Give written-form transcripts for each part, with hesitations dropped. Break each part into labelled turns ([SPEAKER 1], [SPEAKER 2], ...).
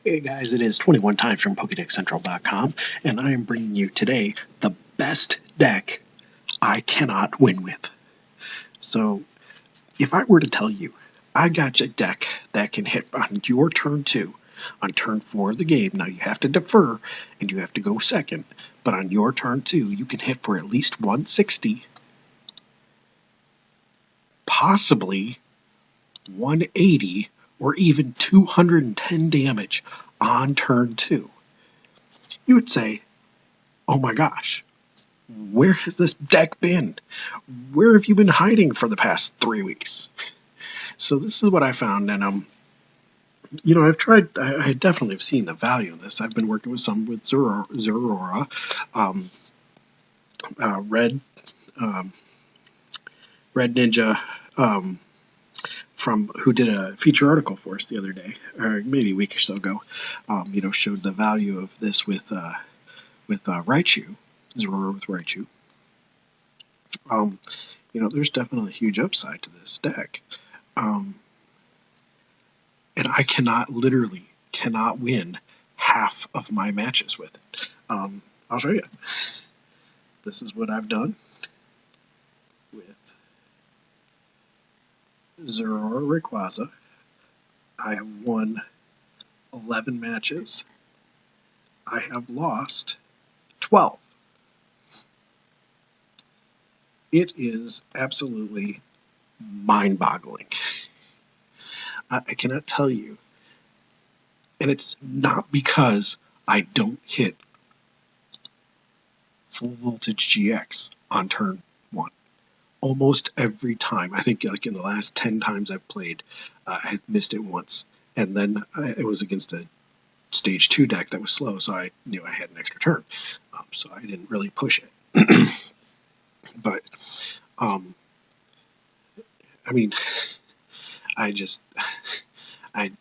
[SPEAKER 1] Hey guys, it is 21 times from PokédexCentral.com, and I am bringing you today the best deck I cannot win with. So, if I were to tell you, I got a deck that can hit on your turn 2, on turn 4 of the game. Now you have to defer, and you have to go second, but on your turn 2, you can hit for at least 160, possibly 180, or even 210 damage on turn 2. You would say, oh my gosh, where has this deck been? Where have you been hiding for the past 3 weeks? So this is what I found, and I've tried. I definitely have seen the value in this. I've been working with some with Zeraora, Red Ninja, from who did a feature article for us the other day, or maybe a week or so ago. Showed the value of this with Raichu, Zeraora with Raichu. There's definitely a huge upside to this deck. And I literally cannot win half of my matches with it. I'll show you. This is what I've done with Zeraora Rayquaza. I have won 11 matches. I have lost 12. It is absolutely mind-boggling. I cannot tell you. And it's not because I don't hit full voltage GX on turn 1. Almost every time. I think like in the last 10 times I've played, I had missed it once. And then it was against a stage 2 deck that was slow, so I knew I had an extra turn. So I didn't really push it. But,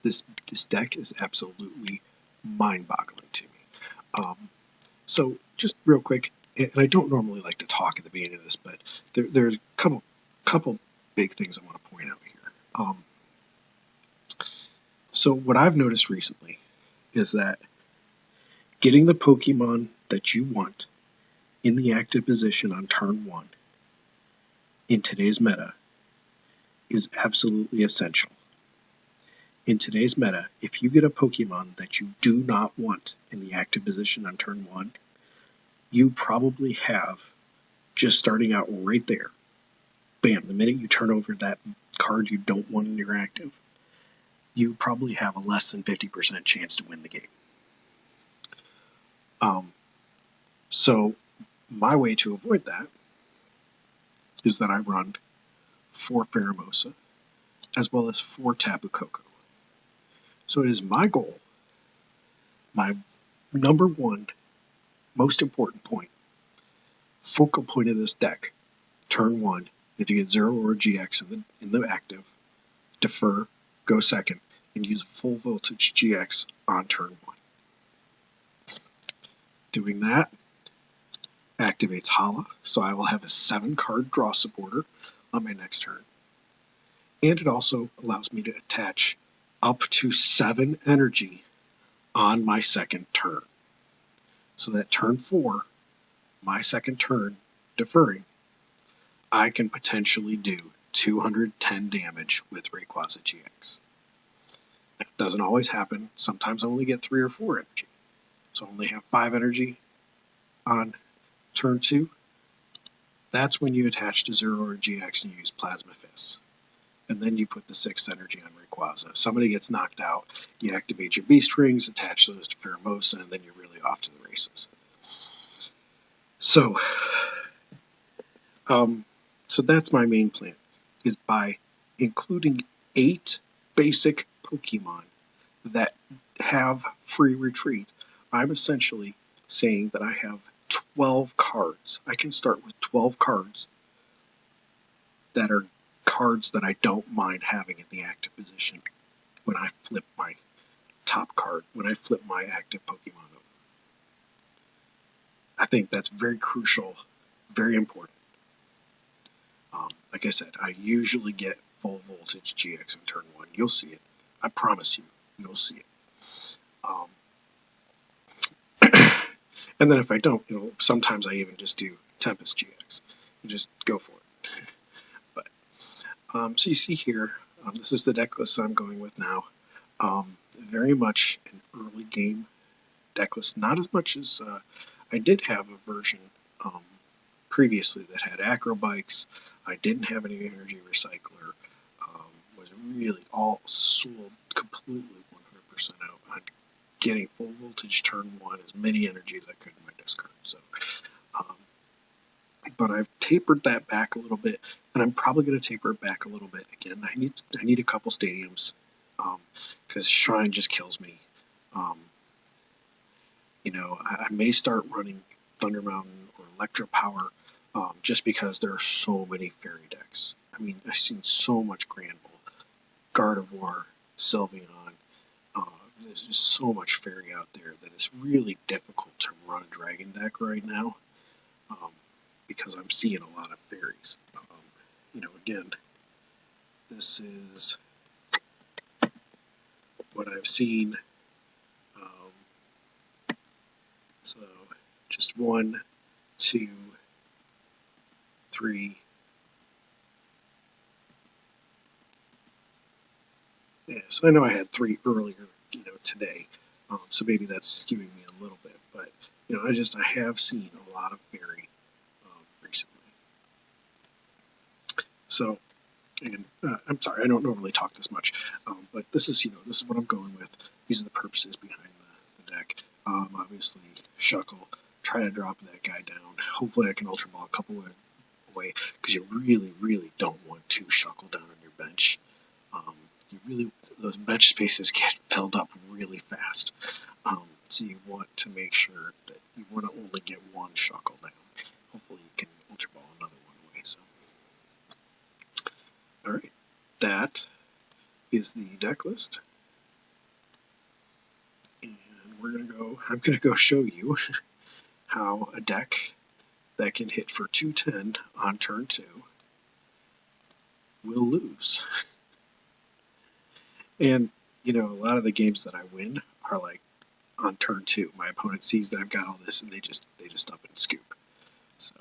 [SPEAKER 1] this deck is absolutely mind-boggling to me. So just real quick, and I don't normally like to talk at the beginning of this, but there's a couple big things I want to point out here. So what I've noticed recently is that getting the Pokemon that you want in the active position on turn 1 in today's meta is absolutely essential. In today's meta, if you get a Pokemon that you do not want in the active position on turn 1, you probably have, just starting out right there, bam, the minute you turn over that card you don't want in your active, you probably have a less than 50% chance to win the game. So my way to avoid that is that I run 4 Pheromosa as well as 4 Tapu Koko. So it is my goal, my number 1 most important point, focal point of this deck, turn 1, is to get Zeraora GX in the active, defer, go second, and use full voltage GX on turn 1. Doing that activates Hala, so I will have a 7-card draw supporter on my next turn. And it also allows me to attach up to 7 energy on my second turn. So that turn 4, my second turn, deferring, I can potentially do 210 damage with Rayquaza GX. It doesn't always happen. Sometimes I only get 3 or 4 energy. So I only have 5 energy on turn 2. That's when you attach to Zeraora GX and you use Plasma Fist. And then you put the 6th energy on Rayquaza. Somebody gets knocked out, you activate your Beast Rings, attach those to Pheromosa, and then you're really off to the races. So that's my main plan, is by including 8 basic Pokemon that have free retreat, I'm essentially saying that I have 12 cards. I can start with 12 cards that are cards that I don't mind having in the active position when I flip my top card, when I flip my active Pokemon over. I think that's very crucial, very important. Like I said, I usually get full voltage GX in turn 1. You'll see it. I promise you, you'll see it. Um, and then if I don't, sometimes I even just do Tempest GX and just go for it. But so you see here, this is the deck list I'm going with now. Very much an early game deck list, not as much as I did have a version previously that had acro bikes. I didn't have any energy recycler. Was really all sold completely 100% out on getting full voltage turn 1, as many energy as I could in my discard. So, but I've tapered that back a little bit, and I'm probably going to taper it back a little bit again. I need a couple stadiums because Shrine just kills me. I may start running Thunder Mountain or Electro Power just because there are so many fairy decks. I mean, I've seen so much Grand Bull, Gardevoir, Sylveon. There's just so much fairy out there that it's really difficult to run a dragon deck right now because I'm seeing a lot of fairies. Again, this is what I've seen. So just 1, 2, 3. Yeah, so I know I had 3 earlier, today. So maybe that's skewing me a little bit, but I have seen a lot of fairy recently. So, and I'm sorry, I don't normally talk this much, but this is what I'm going with. These are the purposes behind the deck. Obviously, Shuckle, try to drop that guy down. Hopefully, I can Ultra Ball a couple away because you really, really don't want 2 Shuckle down on your bench. Those bench spaces get filled up really fast. So you want to make sure that you want to only get 1 Shuckle down. Hopefully you can Ultra Ball another one away. So, all right, that is the deck list, and I'm gonna go show you how a deck that can hit for 210 on turn 2 will lose. And, a lot of the games that I win are like on turn 2. My opponent sees that I've got all this and they just up and scoop. So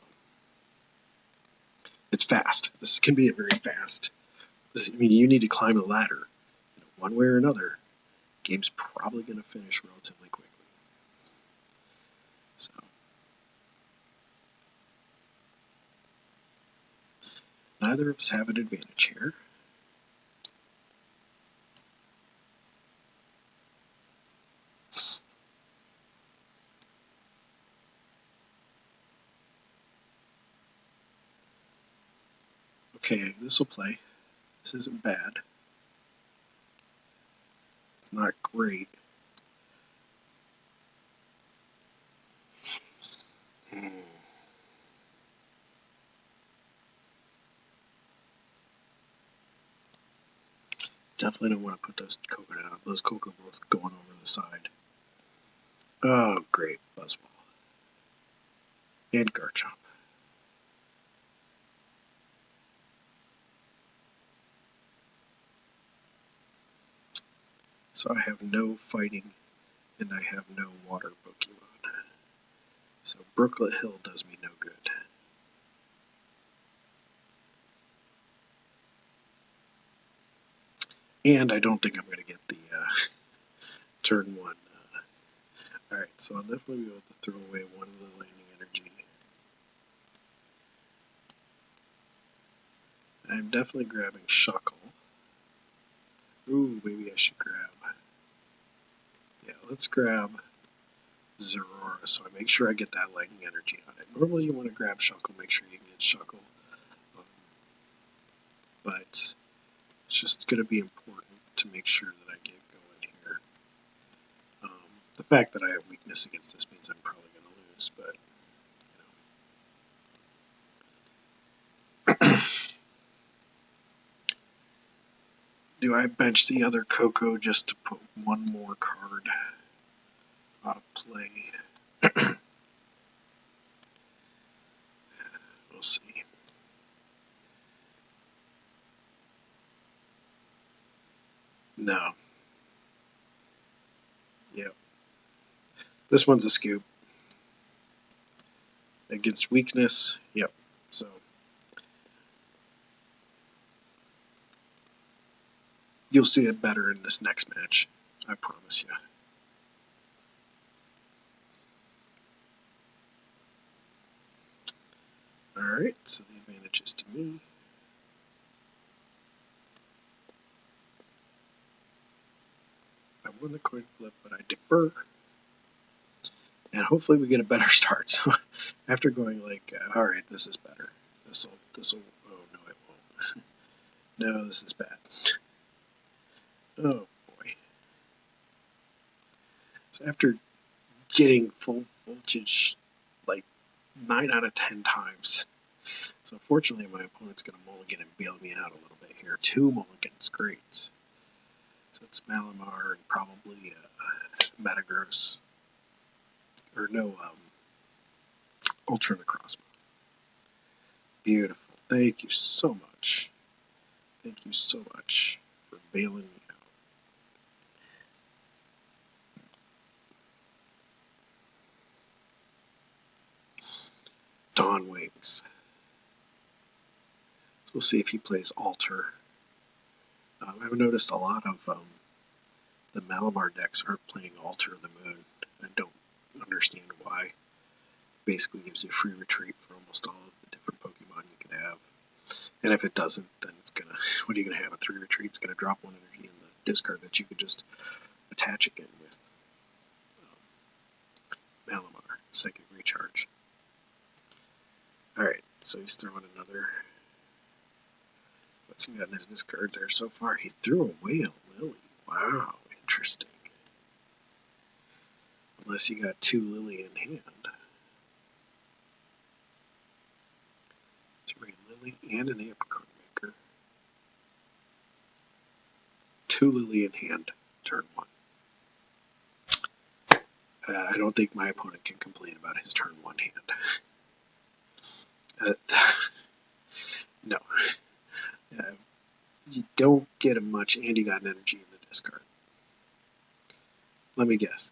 [SPEAKER 1] it's fast. This can be a very fast. You need to climb the ladder. One way or another, game's probably going to finish relatively quickly. So neither of us have an advantage here. Okay, this will play. This isn't bad. It's not great. Definitely don't want to put those Koko down. Those Koko both going over the side. Oh, great. Buzzball. And Garchomp. So I have no fighting, and I have no water Pokemon. So Brooklet Hill does me no good. And I don't think I'm going to get the turn 1. Alright, so I'll definitely be able to throw away one of the landing energy. I'm definitely grabbing Shuckle. Ooh, maybe I should grab... Yeah, let's grab Zeraora, so I make sure I get that lightning energy on it. Normally you want to grab Shuckle, make sure you can get Shuckle. But it's just going to be important to make sure that I get going here. The fact that I have weakness against this means I'm probably going to lose, but do I bench the other Koko just to put one more card out of play? We'll see. No. Yep. This one's a scoop. Against weakness, yep. So you'll see it better in this next match, I promise you. Alright, so the advantage is to me. I won the coin flip, but I defer. And hopefully we get a better start. So after going like, alright, this is better. This'll, oh no it won't. No, this is bad. Oh boy. So after getting full voltage like 9 out of 10 times. So fortunately my opponent's going to mulligan and bail me out a little bit here. 2 mulligans, great. So it's Malamar and probably Metagross. Or no, Ultra Necrozma. Beautiful. Thank you so much. Thank you so much for bailing me out. Dawn Wings. So we'll see if he plays Alter. I've noticed a lot of the Malamar decks aren't playing Alter the Moon. I don't understand why. Basically gives you free retreat for almost all of the different Pokemon you can have. And if it doesn't, then it's gonna, what are you gonna have? A 3 retreat? It's gonna drop 1 energy in the discard that you could just attach again with. Malamar, Psychic Recharge. Alright, so he's throwing another. What's he got in his discard there so far? He threw away a Lillie. Wow, interesting. Unless he got 2 Lillie in hand. 3 Lillie and an Apricot Maker. 2 Lillie in hand, turn 1. I don't think my opponent can complain about his turn 1 hand. No. You don't get him much, and he got an energy in the discard. Let me guess.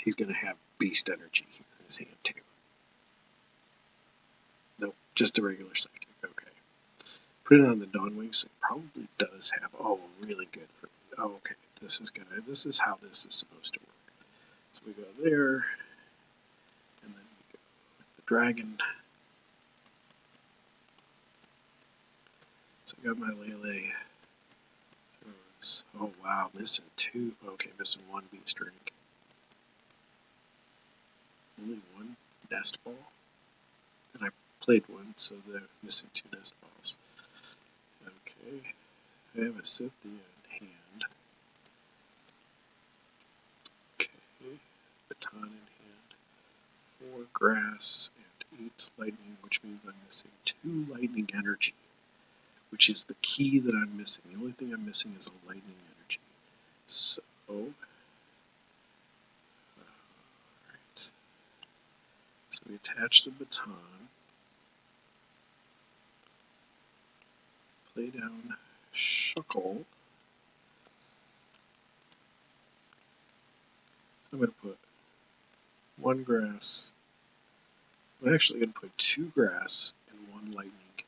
[SPEAKER 1] He's going to have Beast Energy here in his hand, too. Nope, just a regular Psychic. Okay. Put it on the Dawnwing, so it probably does have, oh, really good for me. Oh, okay. This is how this is supposed to work. So we go there, and then we go with the dragon. So I got my Lele. Oh wow, missing 2. Okay, missing 1 Beast Ring. Only 1 Nest Ball. And I played 1, so they're missing 2 Nest Balls. Okay, I have a Cynthia in hand. Okay, Baton in hand. 4 Grass and 8 Lightning, which means I'm missing 2 Lightning Energy, which is the key that I'm missing. The only thing I'm missing is a lightning energy. So, alright. So we attach the baton. Play down Shuckle. I'm going to put 1 grass. I'm actually going to put 2 grass and 1 lightning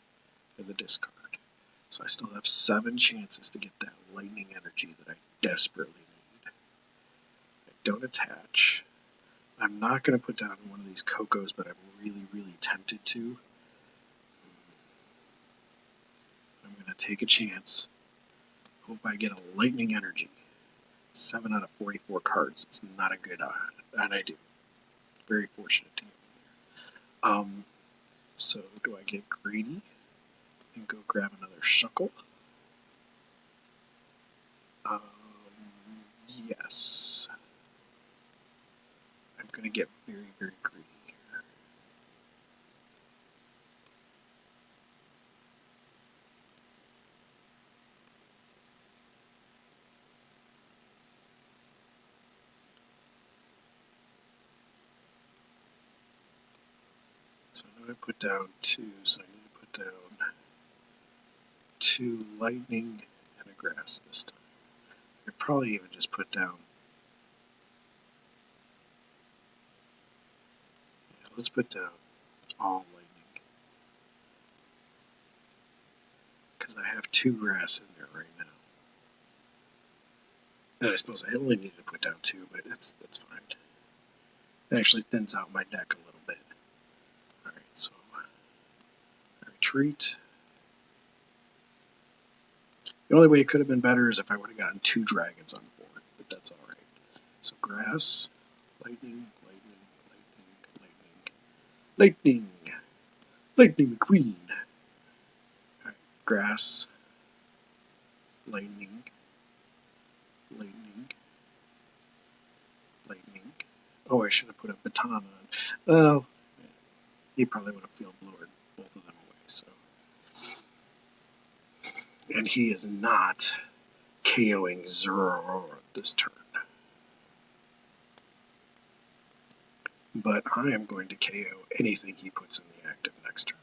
[SPEAKER 1] in the discard. So I still have 7 chances to get that lightning energy that I desperately need. I don't attach. I'm not going to put down one of these Kokos, but I'm really, really tempted to. I'm going to take a chance. Hope I get a lightning energy. 7 out of 44 cards. It's not a good and I do. Very fortunate to get one there. So do I get greedy and go grab another Shuckle? Yes. I'm going to get very, very greedy here. So I'm going to put down 2, so I need to put down 2 lightning and a grass this time. I could probably even just put down let's put down all lightning, because I have 2 grass in there right now. And I suppose I only need to put down 2, but that's fine. It actually thins out my deck a little bit. Alright, so I retreat. The only way it could have been better is if I would have gotten 2 dragons on the board, but that's alright. So grass, lightning, lightning, lightning McQueen. Alright, grass, lightning, lightning. Oh, I should have put a baton on. Well, he probably would have field blowered both of them away, so. And he is not KOing Zeraora this turn. But I am going to KO anything he puts in the active next turn.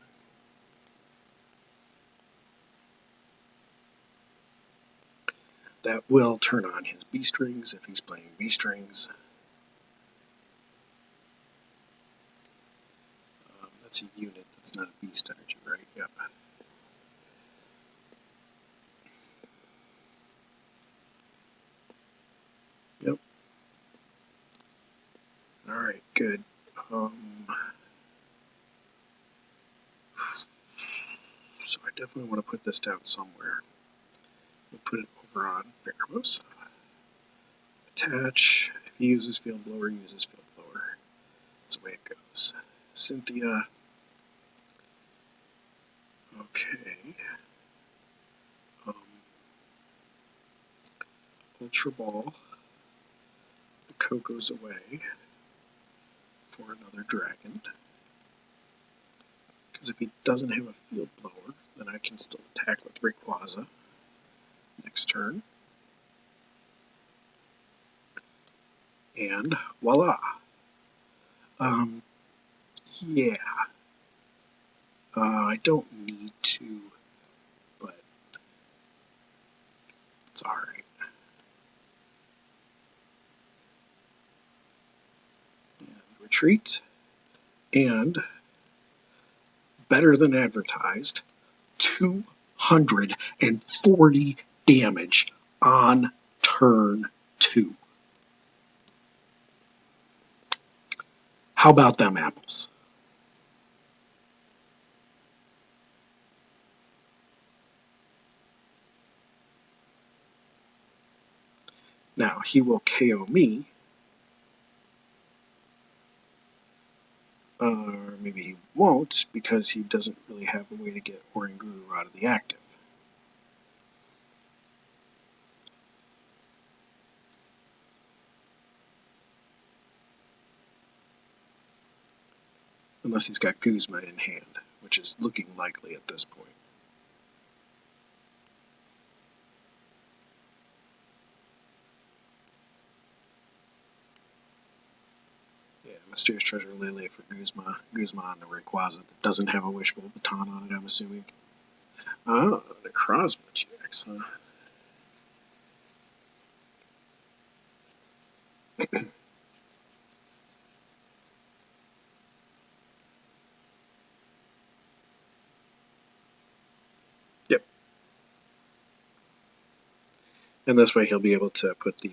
[SPEAKER 1] That will turn on his Beast Rings if he's playing Beast Rings. That's a unit, that's not a Beast Energy, right? Yep. Yep. Alright, good. So I definitely want to put this down somewhere. We'll put it over on Pheromosa. Attach. If he uses field blower, uses field blower. That's the way it goes. Cynthia. Okay. Ultra Ball. The Koko's away for another dragon. Because if he doesn't have a field blower, then I can still attack with Rayquaza next turn. And voila. Yeah. I don't need to, but it's alright. And retreat. And better than advertised, 240 damage on turn 2. How about them apples? Now, he will KO me. Or maybe he won't, because he doesn't really have a way to get Oranguru out of the active. Unless he's got Guzma in hand, which is looking likely at this point. Yeah, Mysterious Treasure Lele for Guzma. Guzma on the Rayquaza that doesn't have a Wishful Baton on it, I'm assuming. Oh, the Necrozma GX, huh? Yep. And this way he'll be able to put the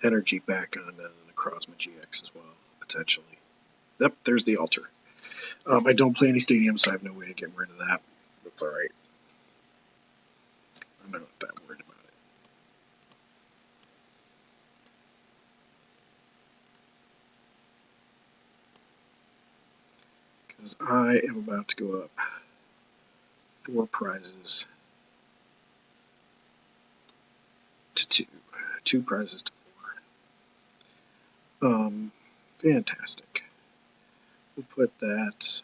[SPEAKER 1] energy back on the Necrozma GX as well, potentially. Yep, there's the altar. I don't play any stadiums, so I have no way to get rid of that. That's alright. I'm not that worried about it. Because I am about to go up 4 prizes to 2. 2 prizes to 4. Fantastic. We'll put that.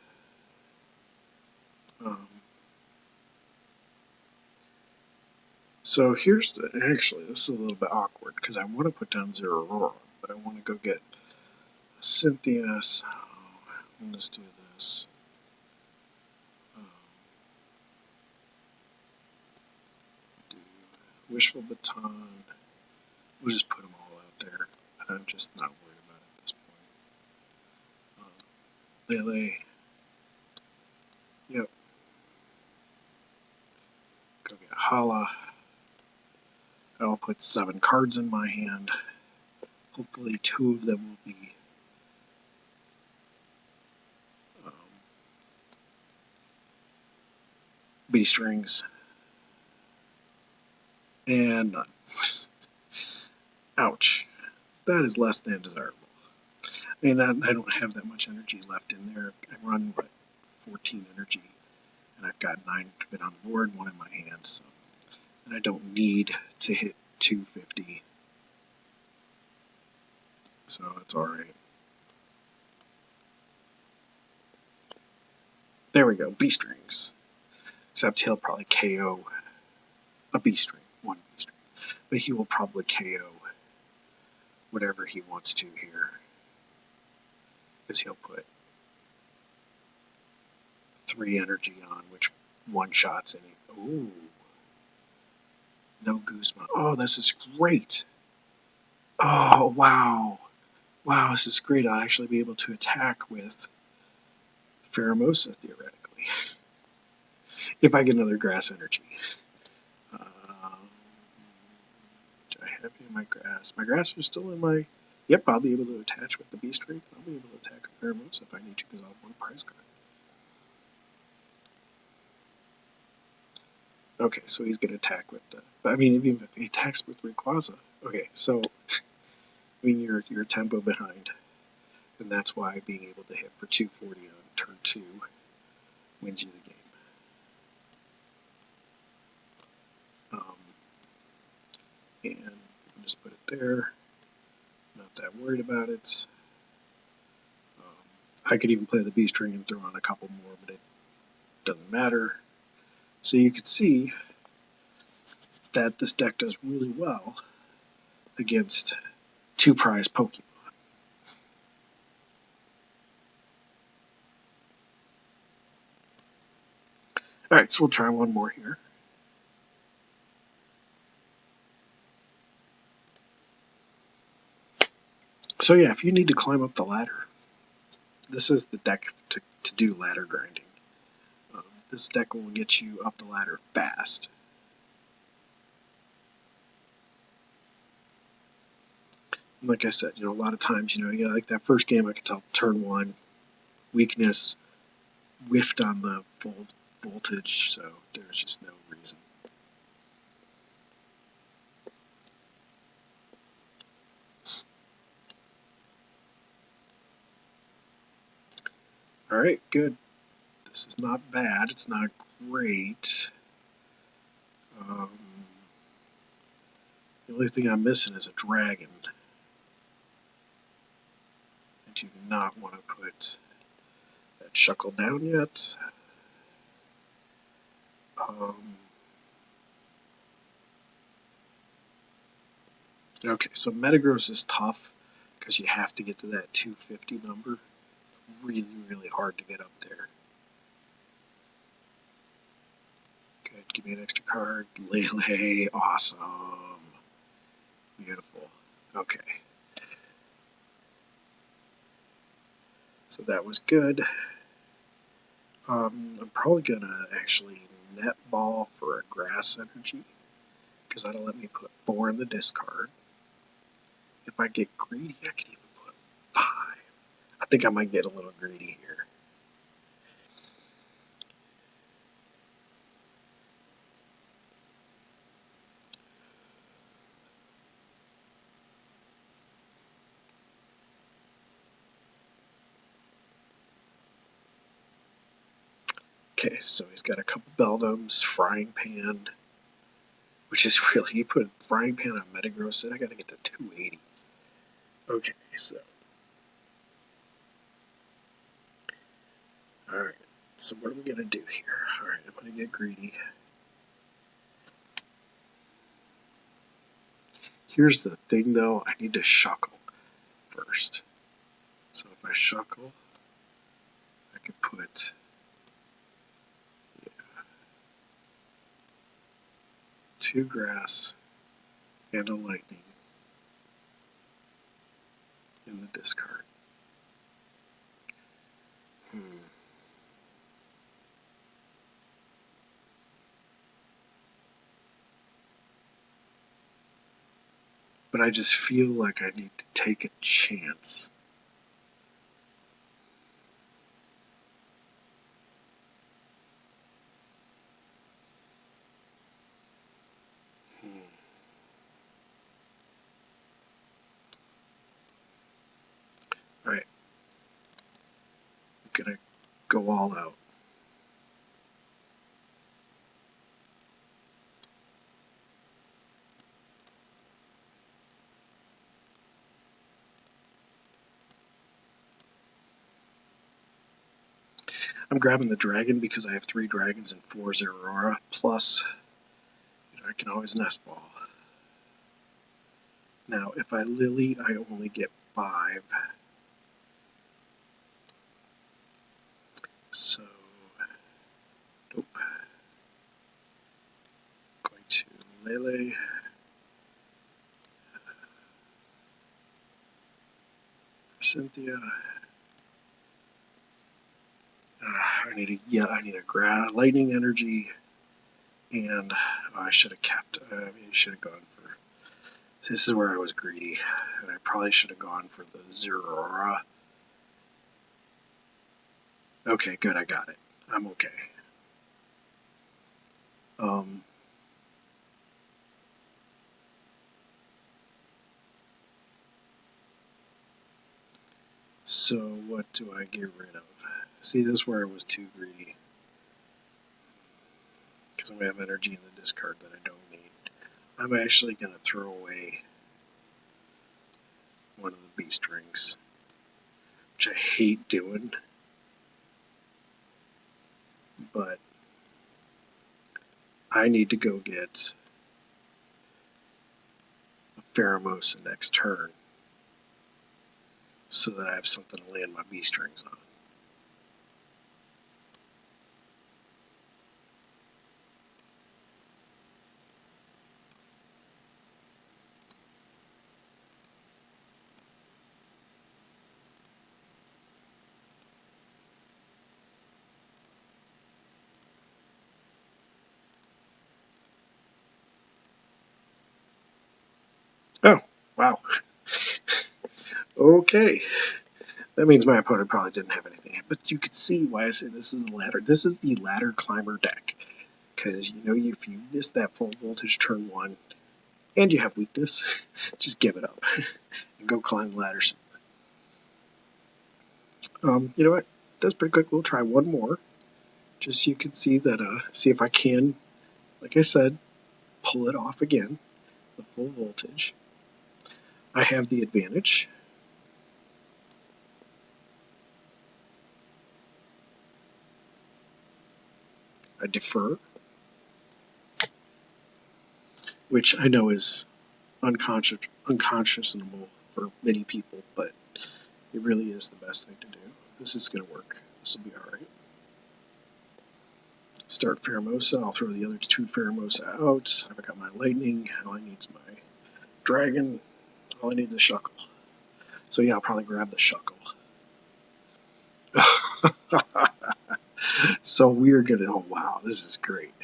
[SPEAKER 1] So here's the. Actually, this is a little bit awkward because I want to put down Zeraora, but I want to go get Cynthia. So let's do this.
[SPEAKER 2] Wishful Baton. We'll just put them all out there. I'm just not worried about it at this point. Lele. Yep. Go get Hala. I'll put 7 cards in my hand. Hopefully 2 of them will be Beast Rings. And none. Ouch. That is less than desirable. I mean, I don't have that much energy left in there. I run, 14 energy, and I've got 9 of it on the board, 1 in my hand, so. And I don't need to hit 250. So it's alright. There we go, Beast Rings. Except he'll probably KO a Beast Ring, 1 Beast Ring. But he will probably KO whatever he wants to here. Because he'll put 3 energy on, which one-shots any. Ooh. No Guzma. Oh, this is great. Oh, wow. Wow, this is great. I'll actually be able to attack with Pheromosa, theoretically. If I get another Grass Energy. Do I have any of my Grass? My Grass is still in my... Yep, I'll be able to attach with the Beast Ring. I'll be able to attack with Pheromosa if I need to, because I'll have 1 prize card. Okay, so he's going to attack with the... I mean, even if he attacks with Rayquaza... Okay, so... I mean, you're a tempo behind. And that's why being able to hit for 240 on turn 2 wins you the game. And I'll just put it there. Not that worried about it. I could even play the Beast Ring and throw on a couple more, but it doesn't matter. So you can see that this deck does really well against 2 prize Pokemon. Alright, so we'll try one more here. So yeah, if you need to climb up the ladder, this is the deck to do ladder grinding. This deck will get you up the ladder fast. And like I said, a lot of times, like that first game, I could tell turn 1, weakness, whiffed on the full voltage, so there's just no reason. Alright, good. This is not bad. It's not great. The only thing I'm missing is a dragon. I do not want to put that Shuckle down yet. Okay, so Metagross is tough because you have to get to that 250 number. Really, really hard to get up there. Good, give me an extra card. Lele, awesome. Beautiful. Okay. So that was good. I'm probably going to actually net ball for a Grass Energy, because that'll let me put 4 in the discard. If I get greedy, I can even put 5. I think I might get a little greedy here. Okay, so he's got a couple Beldums, Frying Pan, which is really, you put Frying Pan on Metagross, and I gotta get to 280. Okay, so. Alright, so what are we gonna do here? Alright, I'm gonna get greedy. Here's the thing though, I need to Shuckle first. So if I Shuckle, I could put, 2 Grass, and a lightning in the discard. But I just feel like I need to take a chance. Alright. I'm gonna go all out. I'm grabbing the dragon because I have 3 dragons and 4 Zeraora, plus I can always nest ball. Now, if I Lillie, I only get 5. So, nope. Going to Lele. Cynthia. I need a lightning energy, and I should have kept. I should have gone for. This is where I was greedy, and I probably should have gone for the Zeraora. Okay, good, I got it. I'm okay. So what do I get rid of? See, this is where I was too greedy. Because I'm going to have energy in the discard that I don't need. I'm actually going to throw away one of the Beast Rings, which I hate doing. But I need to go get a Pheromosa next turn so that I have something to land my Beast Rings on. Oh, wow. Okay. That means my opponent probably didn't have anything. But you can see why I say this is the ladder. This is the ladder climber deck. Because, if you miss that full voltage turn 1 and you have weakness, just give it up and go climb the ladder. You know what? That's pretty quick. We'll try one more. Just so you can see that, see if I can, like I said, pull it off again, the full voltage. I have the advantage. I defer, which I know is unconscionable for many people, but it really is the best thing to do. This is going to work. This will be all right. Start Pheromosa. I'll throw the other 2 Pheromosa out. I've got my lightning. All I need is my dragon. All I need is a Shuckle. So yeah, I'll probably grab the Shuckle. So we're gonna, oh wow, this is great.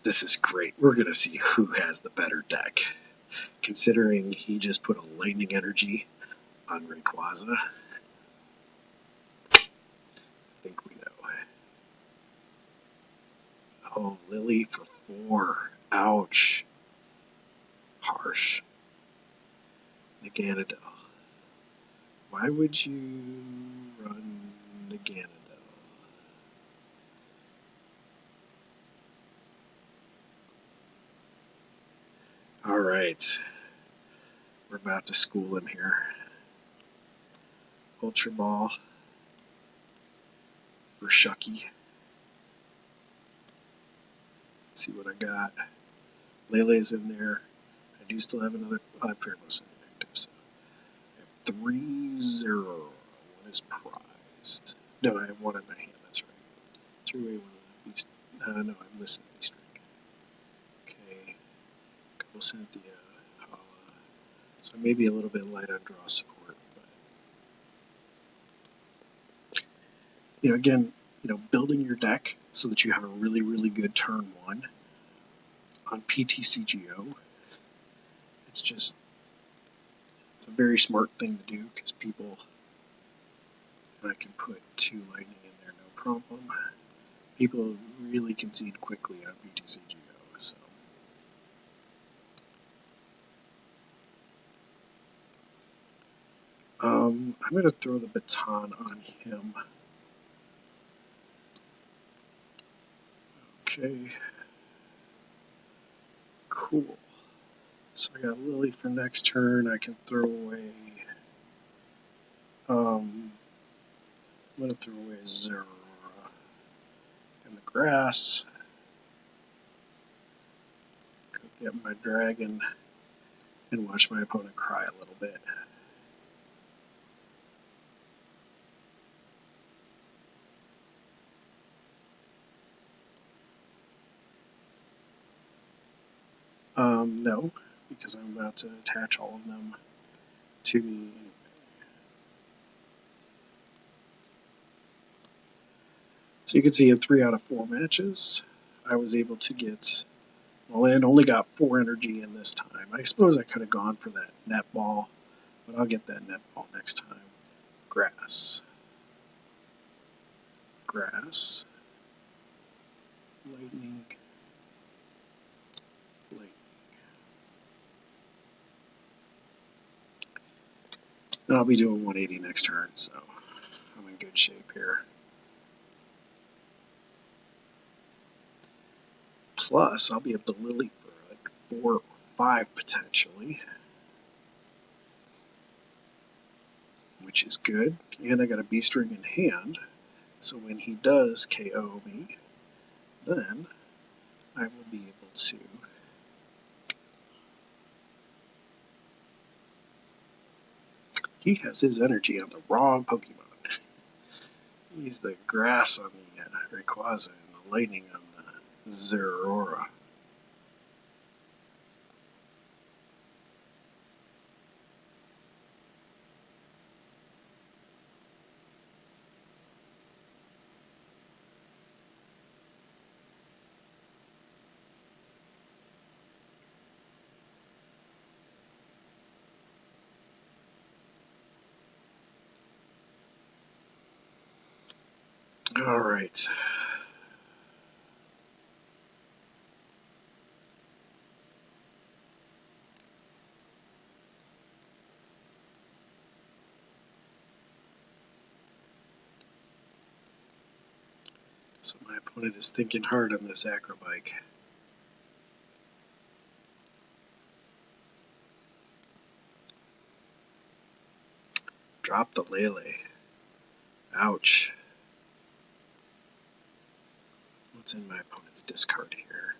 [SPEAKER 2] This is great. We're gonna see who has the better deck. Considering he just put a lightning energy on Rayquaza. I think we know. Oh, Lillie for 4. Ouch. Harsh. Naganadel. Why would you run Naganadel? Alright. We're about to school him here. Ultra Ball for Shucky. Let's see what I got. Lele's in there. I do still have another 5 Pheromosa active, so I have 3 0. One is prized. No, I have 1 in my hand, that's right. Threw away one of the beast. No, I'm missing Beast Ring. Okay. Cynthia, Hala. So maybe a little bit light on draw support. But, again, building your deck so that you have a really, really good turn one on PTCGO. It's a very smart thing to do because people, and I can put 2 lightning in there, no problem. People really concede quickly on PTCGO. So. I'm going to throw the baton on him. Okay. Cool. So I got Lillie for next turn. I can throw away. I'm going to throw away Zeraora in the grass. Go get my dragon and watch my opponent cry a little bit. No, because I'm about to attach all of them to me. So you can see in 3 out of 4 matches, I was able to get, well, and only got 4 energy in this time. I suppose I could have gone for that net ball, but I'll get that net ball next time. Grass. Grass. Lightning. Lightning. And I'll be doing 180 next turn, so I'm in good shape here. Plus, I'll be able to Lillie for like 4 or 5 potentially, which is good. And I got a Beast Ring in hand, so when he does KO me, then I will be able to he has his energy on the wrong Pokemon. He's the grass on the Rayquaza and the lightning on the Zeraora. All right. So my opponent is thinking hard on this acrobike. Drop the Lele. Ouch. What's in my opponent's discard here?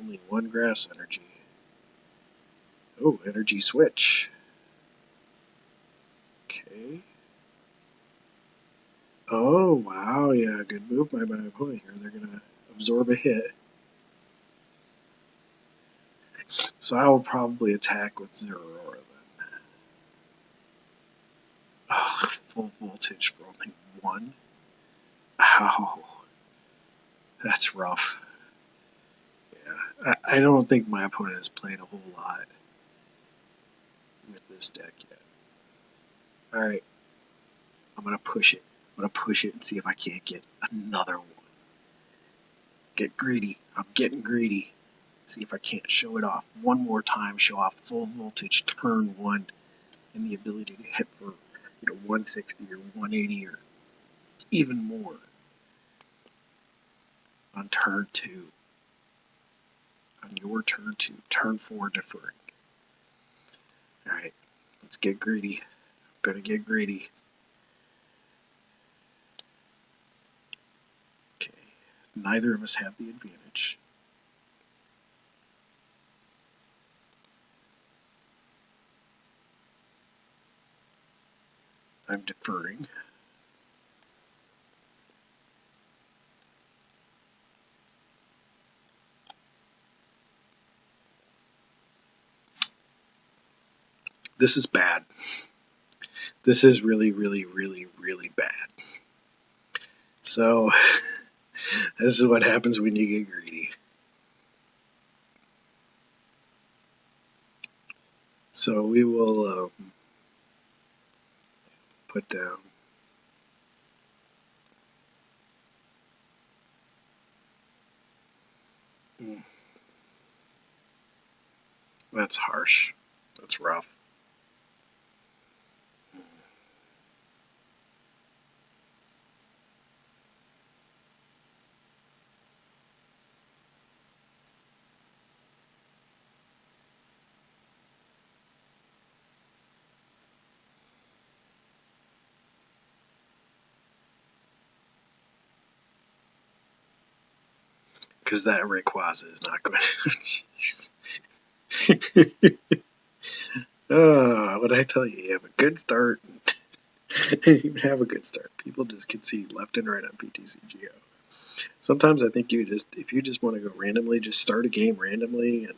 [SPEAKER 2] Only 1 grass energy. Oh, energy switch. Okay. Oh, wow, yeah, good move by my opponent here. They're going to absorb a hit. So I will probably attack with Zeraora then. Oh, full voltage for only 1. Ow. That's rough. Yeah, I don't think my opponent has played a whole lot with this deck yet. Alright, I'm going to push it. I'm going to push it and see if I can't get another one. Get greedy. I'm getting greedy. See if I can't show it off one more time, show off full voltage turn 1 and the ability to hit for 160 or 180 or even more on turn 2. On your turn 2, turn 4 deferring. Alright, let's get greedy. I'm gonna get greedy. Okay, neither of us have the advantage. I'm deferring.
[SPEAKER 1] this is bad. This is really, really, really, really bad. So this is what happens when you get greedy. So we will put down that's harsh. That's rough. Because that Rayquaza is not going to. Oh, what I tell you, you have a good start. You have a good start. People just concede left and right on PTCGO. Sometimes I think if you just want to go randomly, just start a game randomly and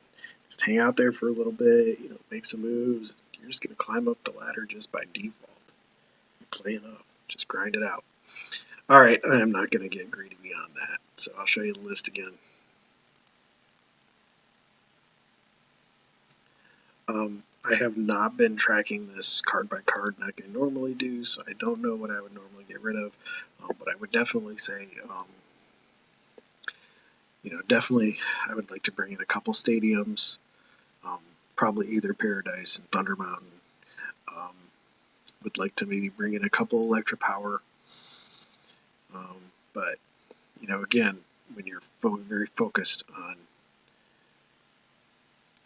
[SPEAKER 1] just hang out there for a little bit, make some moves. You're just going to climb up the ladder just by default. You play enough. Just grind it out. All right, I'm not going to get greedy beyond that. So I'll show you the list again. I have not been tracking this card by card like I normally do, so I don't know what I would normally get rid of. But I would definitely say, definitely I would like to bring in a couple stadiums, probably either Paradise and Thunder Mountain. Would like to maybe bring in a couple Electropower. But, again, when you're very focused on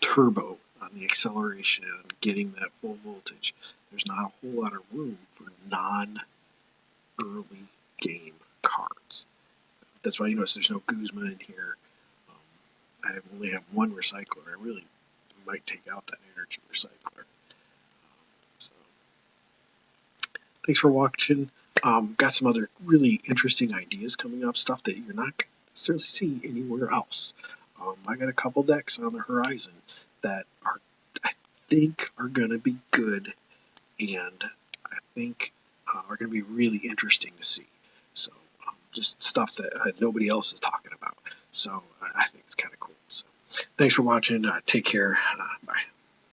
[SPEAKER 1] turbo, on the acceleration, and getting that full voltage, there's not a whole lot of room for non-early game cards. That's why you notice there's no Guzma in here. I only have one recycler. I really might take out that Energy Recycler. So, thanks for watching. Got some other really interesting ideas coming up, stuff that you're not going to necessarily see anywhere else. I got a couple decks on the horizon that I think are going to be good, and I think are going to be really interesting to see. So just stuff that nobody else is talking about. So I think it's kind of cool. So thanks for watching. Take care. Bye.